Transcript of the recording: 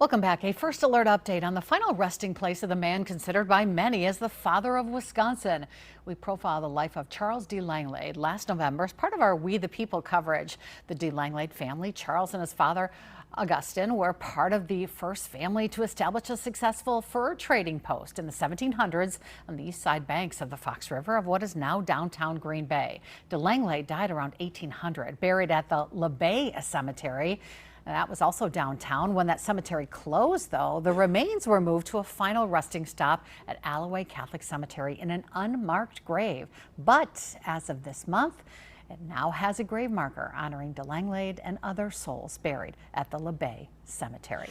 Welcome back. A first alert update on the final resting place of the man considered by many as the father of Wisconsin. We profiled the life of Charles D. Langlade last November as part of our We the People coverage. The D. Langlade family, Charles and his father, Augustine, were part of the first family to establish a successful fur trading post in the 1700s on the east side banks of the Fox River of what is now downtown Green Bay. De Langlade died around 1800, buried at the La Bay Cemetery. That was also downtown. When that cemetery closed, though, the remains were moved to a final resting stop at Alloway Catholic Cemetery in an unmarked grave. But as of this month, it now has a grave marker honoring De Langlade and other souls buried at the La Bay Cemetery.